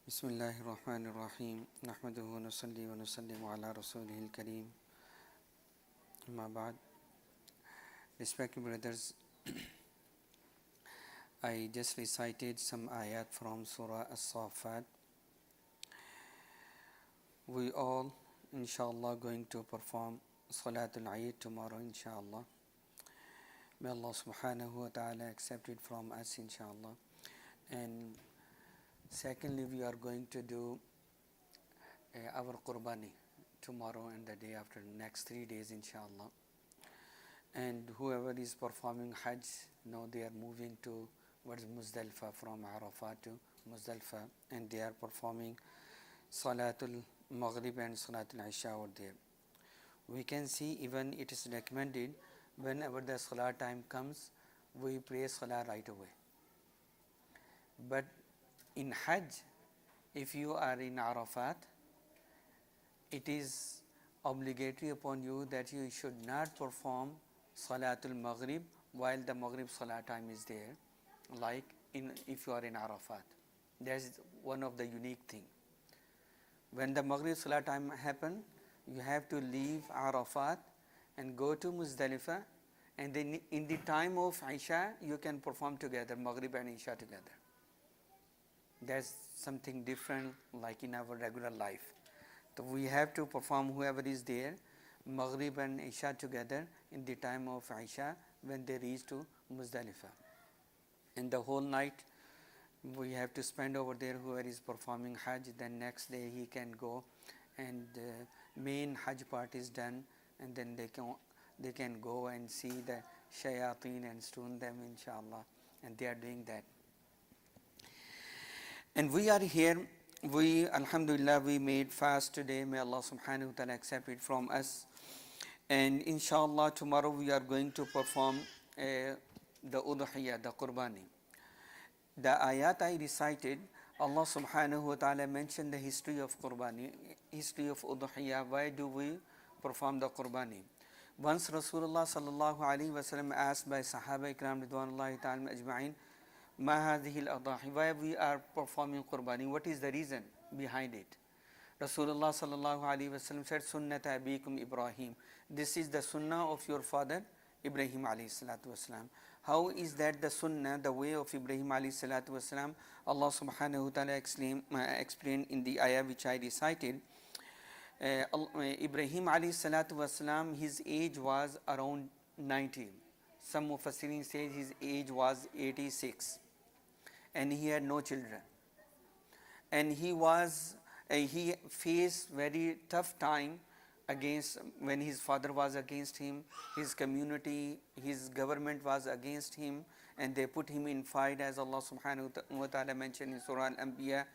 Bismillahir Rahmanir Rahim. Nahmaduhu wa nusalli wa nusallimu ala rasulihil kareem. Amma ba'd. Respected brothers, I just recited some ayat from Surah As-Saffat. We all, inshallah, going to perform Salatul Eid tomorrow, inshallah. May Allah subhanahu wa ta'ala accept it from us, inshallah. And secondly, we are going to do our Qurbani tomorrow and the day after, next 3 days, inshallah. And whoever is performing Hajj, now they are moving towards Muzdalifah, from Arafat to Muzdalifah, and they are performing Salatul Maghrib and Salatul Isha over there. We can see even it is recommended whenever the Salah time comes, we pray Salah right away. But in Hajj, if you are in Arafat, it is obligatory upon you that you should not perform Salatul Maghrib while the Maghrib Salah time is there, like if you are in Arafat. That is one of the unique thing. When the Maghrib Salah time happen, you have to leave Arafat and go to Muzdalifah, and then in the time of Isha you can perform together, Maghrib and Isha together. That's something different like in our regular life. So we have to perform, whoever is there, Maghrib and Isha together in the time of Isha when they reach to Muzdalifah. And the whole night we have to spend over there, whoever is performing Hajj. Then next day he can go and the main Hajj part is done, and then they can go and see the shayateen and stone them, inshallah, and they are doing that. And we are here, alhamdulillah, we made fast today. May Allah subhanahu wa ta'ala accept it from us. And inshallah tomorrow we are going to perform the Udhiyah, the Qurbani. The ayat I recited, Allah subhanahu wa ta'ala mentioned the history of Qurbani, history of Udhiyah. Why do we perform the Qurbani? Once Rasulullah sallallahu alaihi wasallam asked by Sahaba Ikram ridwanullahi ta'ala ajma'in, Ma hadhihi al-adahi, why we are performing Qurbani, what is the reason behind it? Rasulullah sallallahu alaihi wasallam said, Sunnata abikum Ibrahim, this is the sunnah of your father Ibrahim alayhi salatu wasalam. How is that the sunnah, the way of Ibrahim alayhi salatu wasalam? Allah subhanahu wa ta'ala explained in the ayah which I recited. Ibrahim alayhi salatu wasalam, his age was around 90. Some Mufassirin say his age was 86, and he had no children, and he faced very tough time against, when his father was against him, his community, his government was against him, and they put him in fight, as Allah subhanahu wa ta'ala mentioned in Surah Al-Anbiya.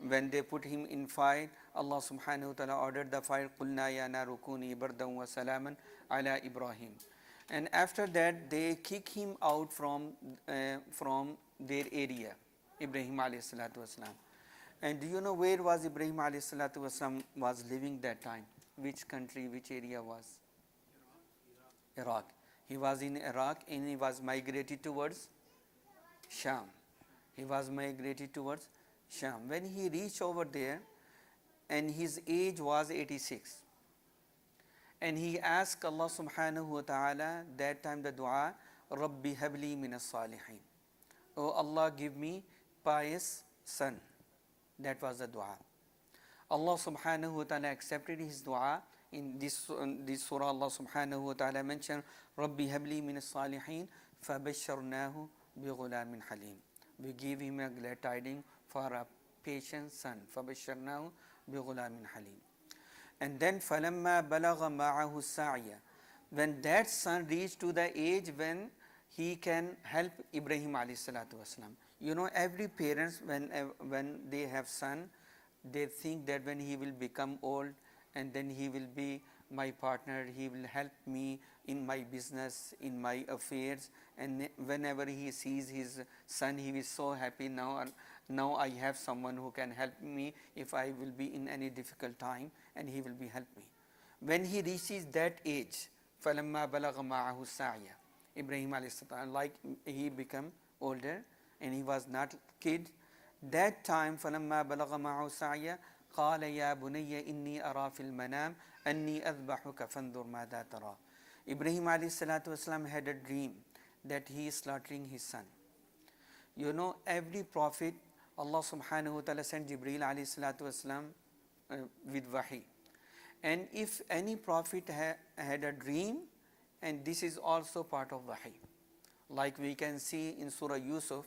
When they put him in fight, Allah subhanahu wa ta'ala ordered the fire, Qulna ya naru kuni bardan wa salaman ala Ibrahim. And after that they kick him out from their area, Ibrahim alayhi salatu wasalam. And do you know where was Ibrahim alayhi salatu wasalam was living that time? Which country, which area was? Iraq. He was in Iraq, and he was migrated towards Sham. He was migrated towards Sham. When he reached over there, and his age was 86, and he asked Allah subhanahu wa ta'ala that time the dua, Rabbi habli minas salihin, oh Allah, give me pious son. That was the dua. Allah subhanahu wa ta'ala accepted his dua. In this surah, Allah subhanahu wa ta'ala mentioned, Rabbi habli minas salihin fabasharnahu bi ghulamin halim. We gave him a glad tidings for a patient son. Fabasharnahu bi ghulamin halim. And then falamma balagha ma'ahu sa'ya, when that son reached to the age when he can help Ibrahim alayhi salatu wasalam. You know, every parents, when they have son, they think that when he will become old, and then he will be my partner, he will help me in my business, in my affairs, and whenever he sees his son, he is so happy, now I have someone who can help me if I will be in any difficult time, and he will be help me. When he reaches that age, falamma balagha ma'ahu sa'ya, Ibrahim alayhi salam, like he become older, and he was not kid, That time, فَلَمَّا بَلَغَ مَعَهُ السَّعْيَ قَالَ يَا بُنَيَّ إِنِّي أَرَى فِي الْمَنَامِ أَنِّي أَذْبَحُكَ فَانْظُرْ مَاذَا تَرَى. Ibrahim alayhi salatu wasalam had a dream that he is slaughtering his son. You know, every prophet, Allah subhanahu wa ta'ala sent Jibreel alayhi salatu wasalam with wahi. And if any prophet had a dream, and this is also part of wahi. Like we can see in Surah Yusuf,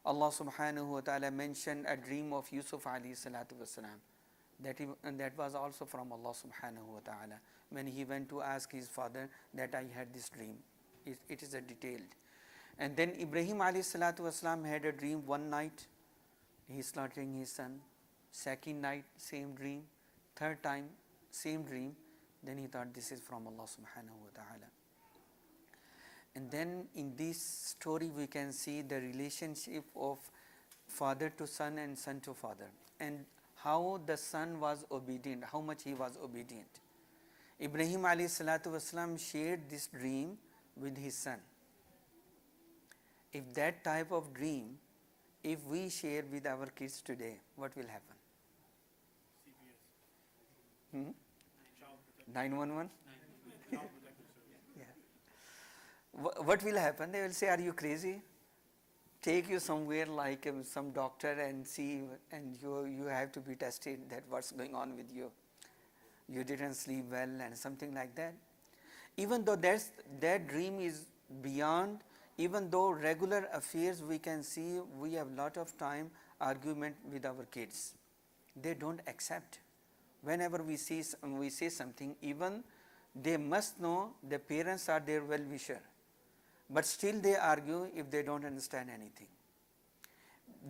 Allah subhanahu wa ta'ala mentioned a dream of Yusuf alayhi salatu wasalam. That was also from Allah subhanahu wa ta'ala. When he went to ask his father that I had this dream. It is a detailed. And then Ibrahim alayhi salatu wasalam had a dream one night, he is slaughtering his son. Second night, same dream. Third time, same dream. Then he thought this is from Allah subhanahu wa ta'ala. And then in this story we can see the relationship of father to son and son to father, and how the son was obedient, how much he was obedient. Ibrahim alayhi salatu wasalam shared this dream with his son. If that type of dream, if we share with our kids today, what will happen? 911? Yeah. What will happen? They will say, are you crazy? Take you somewhere like some doctor and see, and you have to be tested that what's going on with you. You didn't sleep well and something like that. Even though that dream is beyond, even though regular affairs we can see, we have lot of time argument with our kids. They don't accept. Whenever we say something, even they must know the parents are their well-wisher, but still they argue if they don't understand anything.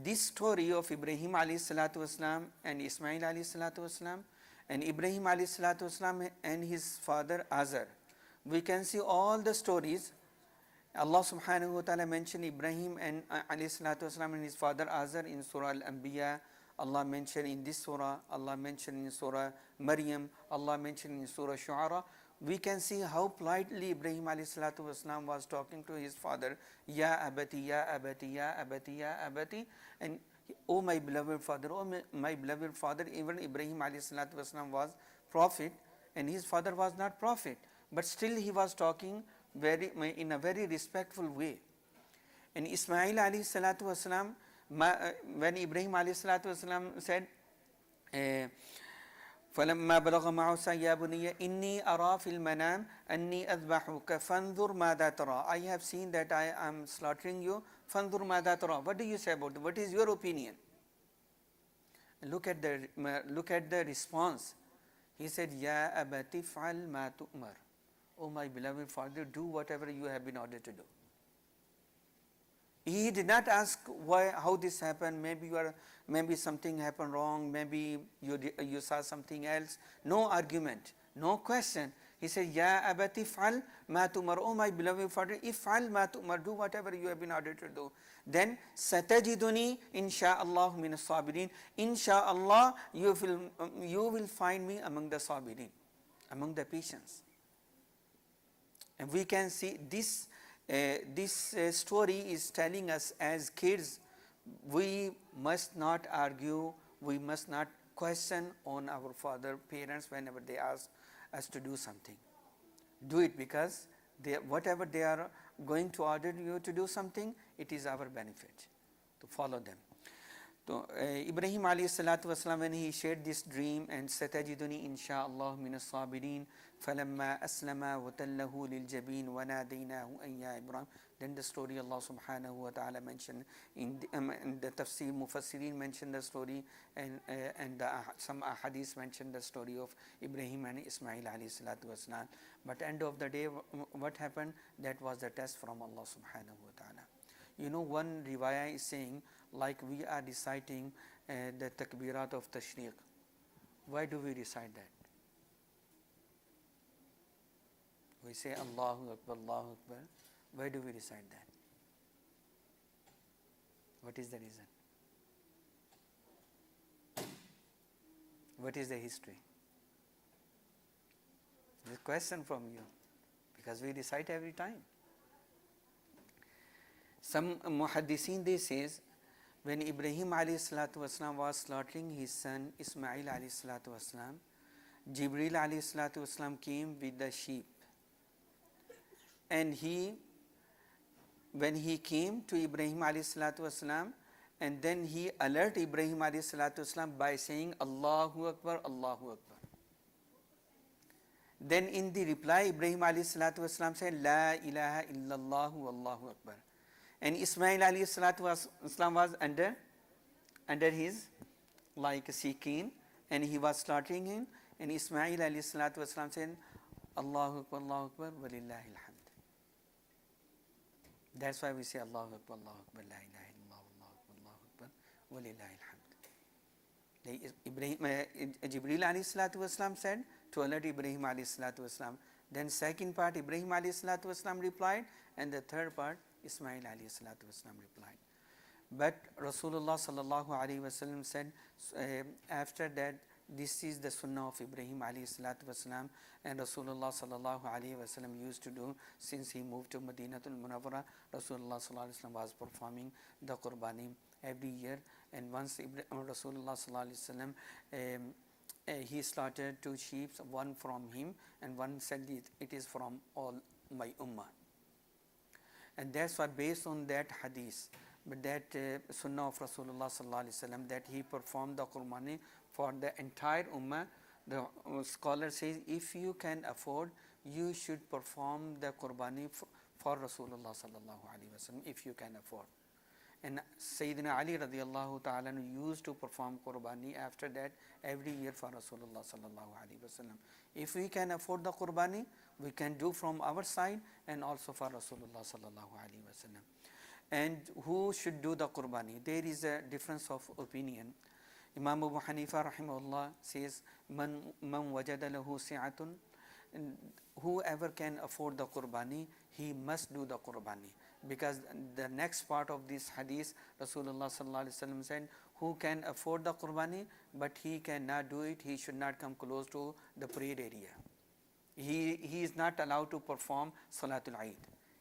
This story of Ibrahim alayhi salatu wasalam and Ismail alayhi salatu wasalam, and Ibrahim alayhi salatu wasalam and his father Azar, we can see all the stories. Allah subhanahu wa ta'ala mentioned Ibrahim and alayhi salatu wasalam and his father Azar in Surah Al-Anbiya. Allah mentioned in this surah, Allah mentioned in Surah Maryam, Allah mentioned in Surah Shu'ara. We can see how politely Ibrahim alayhi salatu wasalam was talking to his father, Ya abati, Ya abati, Ya abati, Ya abati, and oh my beloved father, oh my beloved father. Even Ibrahim alayhi salatu wasalam was prophet and his father was not prophet, but still he was talking in a very respectful way. And Ismail alayhi salatu wasalam, when Ibrahim alayhi salatu wasalam said, فَلَمَّا بَلَغَ مَعَهُ السَّعْيَ يَا بُنَيَّ إِنِّي أَرَى فِي الْمَنَامِ أَنِّي أَذْبَحُكَ فَانْظُرْ مَاذَا تَرَى. I have seen that I am slaughtering you. فَانْظُرْ مَاذَا تَرَى. What do you say about it? What is your opinion? Look at the response. He said, Ya abati fa'al ma tu'mar. Oh my beloved father, do whatever you have been ordered to do. He did not ask how this happened. Maybe something happened wrong. Maybe you saw something else. No argument, no question. He said, Ya abati fa'al ma tu'mar. Oh my beloved father, if fa'al ma tu'mar, do whatever you have been ordered to do. Then satajiduni insha'Allah min as-sabirin. Insha'Allah, you will find me among the sabirin, among the patients. And we can see this story is telling us as kids, we must not argue, we must not question on our parents whenever they ask us to do something. Do it because whatever they are going to order you to do something, it is our benefit to follow them. So Ibrahim alayhi salatu wasalam, when he shared this dream, and satajiduni insha'Allah min as-sabirin falamma aslama wa tallahu lil jabin wa nadaynahu an ya Ibrahim. Then the story Allah subhanahu wa ta'ala mentioned in the tafsir, mufassirin mentioned the story, and some ahadith mentioned the story of Ibrahim and Ismail alayhi salatu wasalam. But end of the day, what happened? That was the test from Allah subhanahu wa ta'ala. You know, one riwayah is saying, like we are reciting the takbirat of tashriq. Why do we recite that? We say Allahu Akbar, Allahu Akbar. Why do we recite that? What is the reason? What is the history? The question from you, because we recite every time. Some muhaddithin, they says, when Ibrahim alayhi salatu wasalam was slaughtering his son Ismail alayhi salatu wasalam, Jibril alayhi salatu wasalam came with the sheep, and when he came to Ibrahim alayhi salatu wasalam, and then he alert Ibrahim alayhi salatu wasalam by saying Allahu Akbar, Allahu Akbar. Then in the reply, Ibrahim alayhi salatu wasalam said, La ilaha illallah Allahu Akbar. And Ismail alayhi salatu wasalam was under his like seeking, and he was slaughtering him. And Ismail alayhi salatu wasalam said, Allahu Akbar, walillahi alhamd. That's why we say Allahu Akbar, la ilaha illallah, Allahu Akbar, walillahi alhamd. Jibril alayhi salatu wasalam said to alert Ibrahim alayhi salatu wasalam. Then second part Ibrahim alayhi salatu wasalam replied, and the third part Ismail alayhi salatu wasalam replied. But Rasulullah sallallahu alayhi wasallam said after that, this is the sunnah of Ibrahim alayhi salatu wasalam, and Rasulullah sallallahu alayhi wasallam used to do since he moved to Madinatul Munawwara. Rasulullah sallallahu alayhi wasallam was performing the qurbani every year, and once Rasulullah sallallahu alayhi wasallam he slaughtered 2 sheep, one from him and one said it is from all my ummah. And that's why based on that hadith, but that sunnah of Rasulullah sallallahu alaihi wasallam, that he performed the qurbani for the entire ummah, the scholar says if you can afford, you should perform the qurbani for Rasulullah sallallahu alaihi wasallam if you can afford. And Sayyidina Ali radiallahu ta'ala used to perform qurbani after that every year for Rasulullah sallallahu alaihi wasallam. If we can afford the qurbani, we can do from our side and also for Rasulullah sallallahu alaihi wasallam. And who should do the qurbani? There is a difference of opinion. Imam Abu Hanifa rahimahullah says, Man wajada lahu si'atun, whoever can afford the qurbani, he must do the qurbani. Because the next part of this hadith, Rasulullah sallallahu alaihi wasallam said, who can afford the qurbani but he cannot do it, he should not come close to the prayer area. He is not allowed to perform Salatul Eid.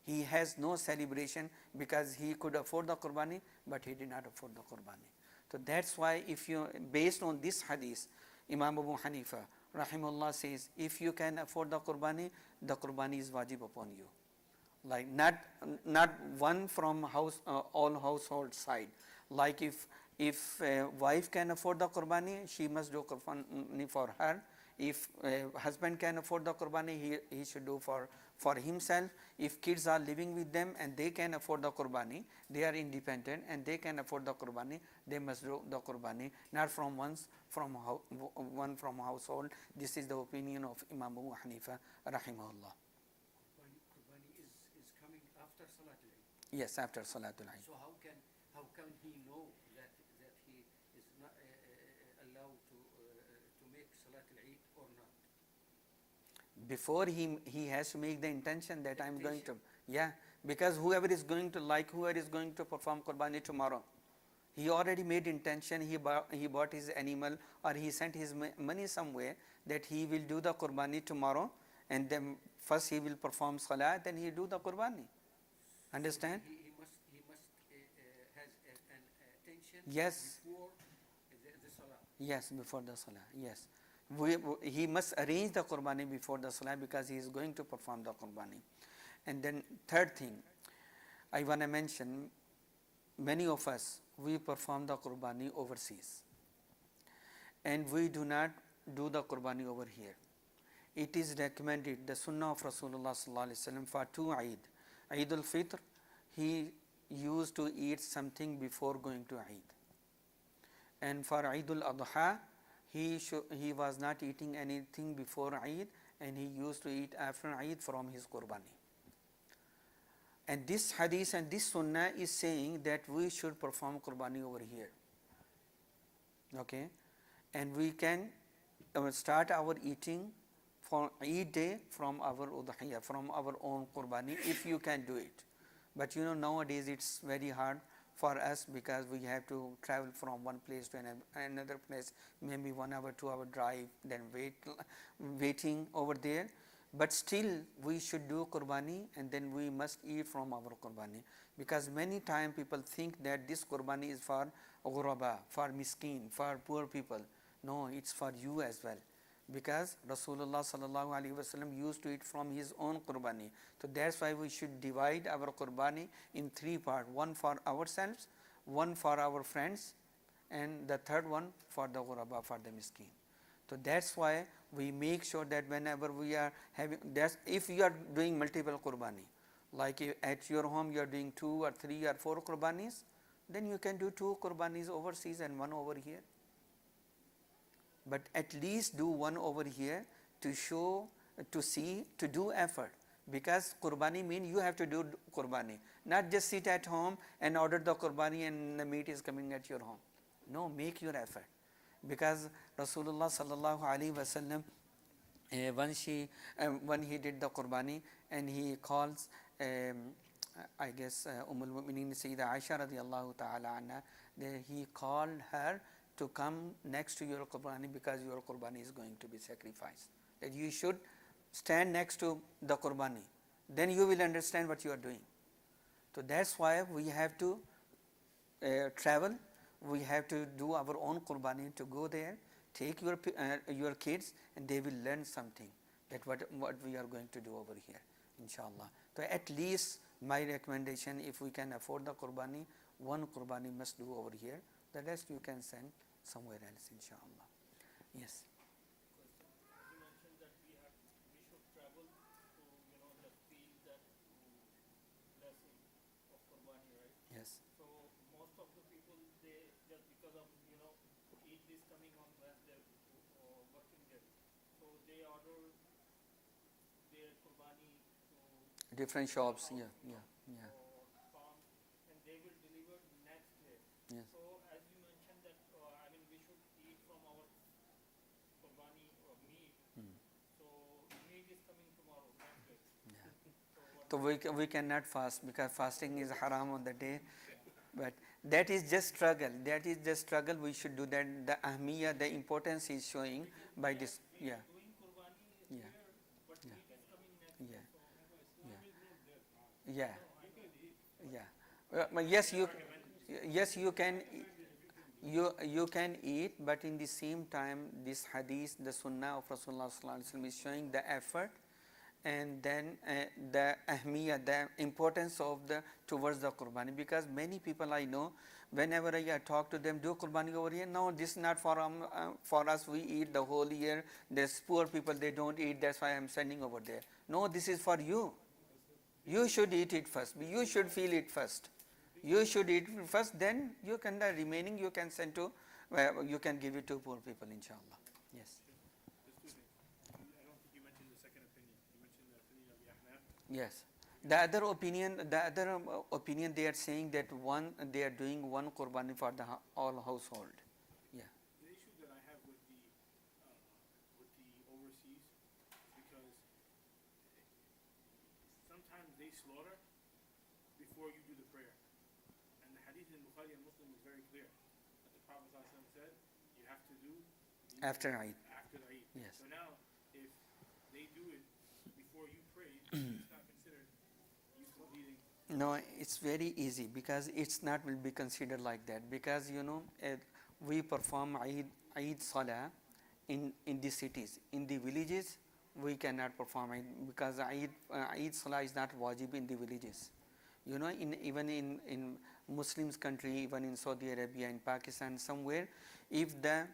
He has no celebration because he could afford the qurbani but he did not afford the qurbani. So that's why if you, based on this hadith, Imam Abu Hanifa rahimahullah says, if you can afford the qurbani is wajib upon you. Like not one from all household side. Like if wife can afford the qurbani, she must do qurbani for her. If husband can afford the qurbani, he should do for himself. If kids are living with them and they can afford the qurbani, they are independent and they can afford the qurbani, they must do the qurbani, not from one from household. This is the opinion of Imam Abu Hanifa rahimahullah. Yes, after Salatul Eid. So how can he know that he is not allowed to make Salatul Eid or not? Before he has to make the intention that I am going to, yeah, because whoever is going to perform qurbani tomorrow, he already made intention, he bought his animal or he sent his money somewhere that he will do the qurbani tomorrow, and then first he will perform salah, then he do the qurbani. Understand? He must has an attention. Yes. Before the salah. Yes, before the salah. Yes, he must arrange the qurbani before the salah because he is going to perform the qurbani. And then third thing, I want to mention, many of us we perform the qurbani overseas, and we do not do the qurbani over here. It is recommended, the sunnah of Rasulullah sallallahu alaihi wasallam, for 2 Eid. Eid al-Fitr, he used to eat something before going to Eid. And for Eid al-Adha, he was not eating anything before Eid, and he used to eat after Eid from his qurbani. And this hadith and this sunnah is saying that we should perform qurbani over here. Okay? And we can start our eating for Eid day from our udhiyah, from our own qurbani, if you can do it. But nowadays it's very hard for us because we have to travel from one place to another place, maybe 1 hour, 2 hour drive, then waiting over there. But still we should do qurbani, and then we must eat from our qurbani, because many times people think that this qurbani is for ghuraba, for miskin, for poor people. No, it's for you as well, because Rasulullah sallallahu alaihi wasallam used to eat from his own qurbani. So that's why we should divide our qurbani in three parts: one for ourselves, one for our friends, and the third one for the ghuraba, for the miskin. So that's why we make sure that whenever we are having, that's if you are doing multiple qurbani, like at your home you are doing 2 or 3 or 4 qurbanis, then you can do 2 qurbanis overseas and 1 over here. But at least do 1 over here to show, to see, to do effort, because qurbani means you have to do qurbani, not just sit at home and order the qurbani and the meat is coming at your home. No, make your effort, because Rasulullah sallallahu alaihi wasallam, when he did the qurbani and he calls, I guess Umm al-Mu'mineen Sayyida Aisha radiyallahu ta'ala anha, he called her to come next to your qurbani, because your qurbani is going to be sacrificed, that you should stand next to the qurbani, then you will understand what you are doing. So that's why we have to travel, we have to do our own qurbani, to go there, take your kids, and they will learn something, that what we are going to do over here, inshallah. So at least my recommendation, if we can afford the qurbani, 1 qurbani must do over here, the rest you can send somewhere else, inshallah. Yes. You mentioned that we should travel to just feel that blessing of qurbani, right? Yes. So most of the people, they just because of Eid is coming on Wednesday or working day, so they order their qurbani to Different shops, yeah. or farms, and they will deliver next day. Yes. So as you mentioned that we should eat from our qurbani or meat. So meat is coming tomorrow, next day. Yeah. So what So we cannot fast, because fasting is haram on the day, but that is just struggle. That is just struggle. We should do that. The ahmiya, the importance is showing by this. Yeah. doing qurbani is Yeah. here, but Yeah. meat is coming next Yeah. day. So Yeah. Yeah. Yes, you can. You can eat, but in the same time, this hadith, the sunnah of Rasulullah sallallahu alaihi wasallam is showing the effort, and then the ahmiya, the importance of the towards the qurbani, because many people I know, whenever I talk to them, do qurbani over here. No, this is not for us. We eat the whole year. There's poor people, they don't eat. That's why I'm sending over there. No, this is for you. You should eat it first. You should feel it first. You should eat it first. Then you can, the remaining you can send to, you can give it to poor people, inshallah. Yes. Just 2 things. I don't think you mentioned the second opinion. You mentioned the opinion of the Ahnaf. Yes. The other opinion, they are saying that they are doing 1 qurbani for the all household. Yeah. The issue that I have with the overseas is because sometimes they slaughter before you do the prayer, and the hadith in Bukhari and Muslim is very clear that the Prophet ﷺ said you have to do the After Eid. After the Eid. Yes. So now, if they do it before you pray, it's not considered you completing. No, it's very easy, because it's not will be considered like that, because we perform Eid Salah in the cities. In the villages we cannot perform Eid, because Eid Salah is not wajib in the villages. Even in Muslims country, even in Saudi Arabia, in Pakistan, somewhere, if the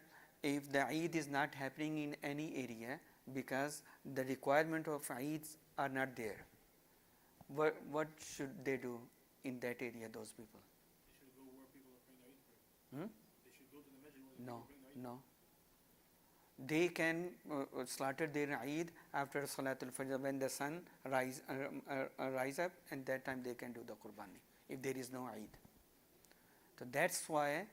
Eid is not happening in any area, because the requirement of Eids are not there, what should they do in that area, those people? They should go where people are praying the Eid prayer. They should go to the masjid where No, people are praying the Eid. no. They can slaughter their Eid after Salatul Fajr, when the sun rise up, and that time they can do the qurbani, if there is no Eid. So that's why,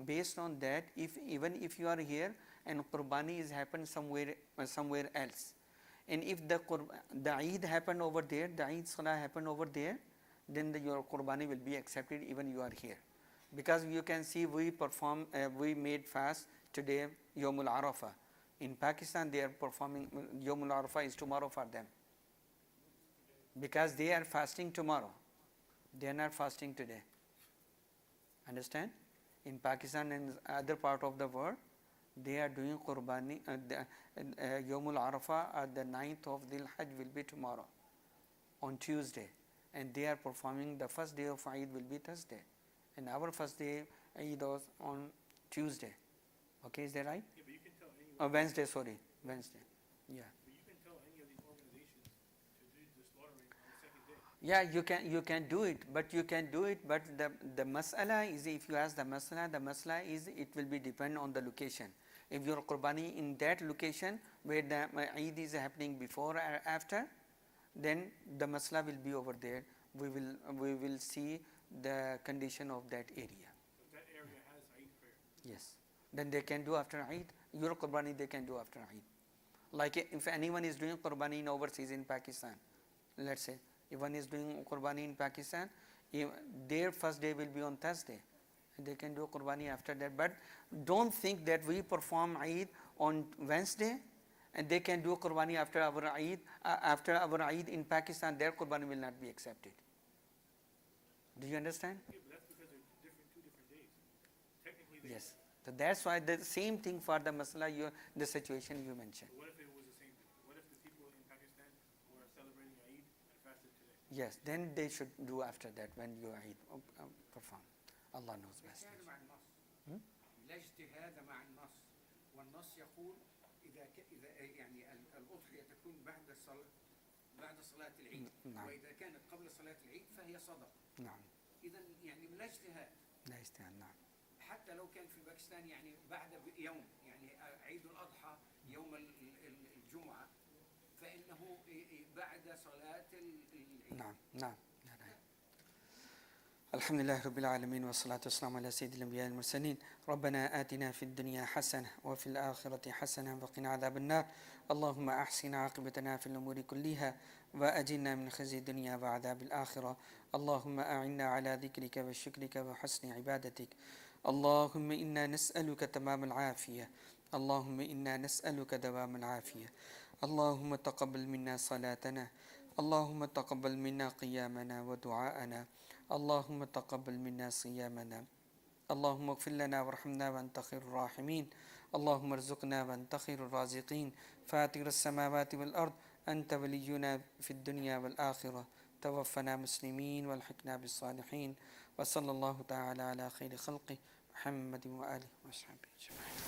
based on that, even if you are here and qurbani is happened somewhere else, and if the Eid happened over there, the Eid Salah happened over there, then your qurbani will be accepted even you are here, because you can see we made fast today Yawmul Arafah. In Pakistan, they are performing Yawmul Arafah is tomorrow for them, because they are fasting tomorrow. They are not fasting today. Understand? In Pakistan and other part of the world, they are doing Qurbani. Yawmul Arafah at the 9th of Dhul Hajj will be tomorrow, on Tuesday, and they are performing the first day of Eid will be Thursday, and our first day Eid was on Tuesday. Okay, is that right? Yeah, but you can tell any. Wednesday, sorry, Wednesday. Yeah. But you can tell any of these organizations to do the slaughtering on the second day. Yeah, you can do it, but the mas'ala is, if you ask the mas'ala is, it will be depend on the location. If your Qurbani in that location where the Eid is happening before or after, then the mas'ala will be over there. We will see the condition of that area. So if that area has Eid prayer. Yes. Then they can do after Eid. Your Qurbani they can do after Eid. Like if anyone is doing Qurbani in overseas in Pakistan, let's say, if one is doing Qurbani in Pakistan, their first day will be on Thursday. They can do Qurbani after that. But don't think that we perform Eid on Wednesday and they can do Qurbani after our Eid. After our Eid in Pakistan, their Qurbani will not be accepted. Do you understand? Yeah, but that's because they're two different days. Technically, they. Yes. So that's why the same thing for the masala, the situation you mentioned. But what if it was the same thing? What if the people in Pakistan were celebrating Eid and fasted today? Yes, then they should do after that when you Eid perform. Allah knows best. الاجتهاد مع النص. Hmm? لا اجتهاد مع النص، والنص يقول إذا يعني الأضحية تكون بعد صلاة العيد، نعم. وإذا كانت قبل صلاة العيد فهي صدقة. نعم. إذا يعني لا اجتهاد. لا يستاهل. نعم. حتى لو كان في باكستان يعني بعد يوم، يعني عيد الأضحى يوم الجمعة، فإنه بعد صلاة العيد. نعم. نعم. الحمد لله رب العالمين، والصلاة والسلام على سيد الأنبياء المرسلين. ربنا آتنا في الدنيا حسنة وفي الآخرة حسنة وقنا عذاب النار. اللهم أحسن عاقبتنا في الأمور كلها وأجرنا من خزي الدنيا وعذاب الآخرة. اللهم أعنا على ذكرك وشكرك وحسن عبادتك. اللهم إنا نسألك تمام العافية. اللهم إنا نسألك دوام العافية. اللهم تقبل منا صلاتنا. اللهم تقبل منا قيامنا ودعاءنا. اللهم تقبل منا صيامنا. اللهم اغفر لنا وارحمنا وأنت خير الراحمين. اللهم ارزقنا وأنت خير الرازقين. فاطر السماوات والأرض، أنت ولينا في الدنيا والآخرة. توفنا مسلمين والحقنا بالصالحين. وصلى الله تعالى على خير خلقه محمد وآله وصحبه أجمعين.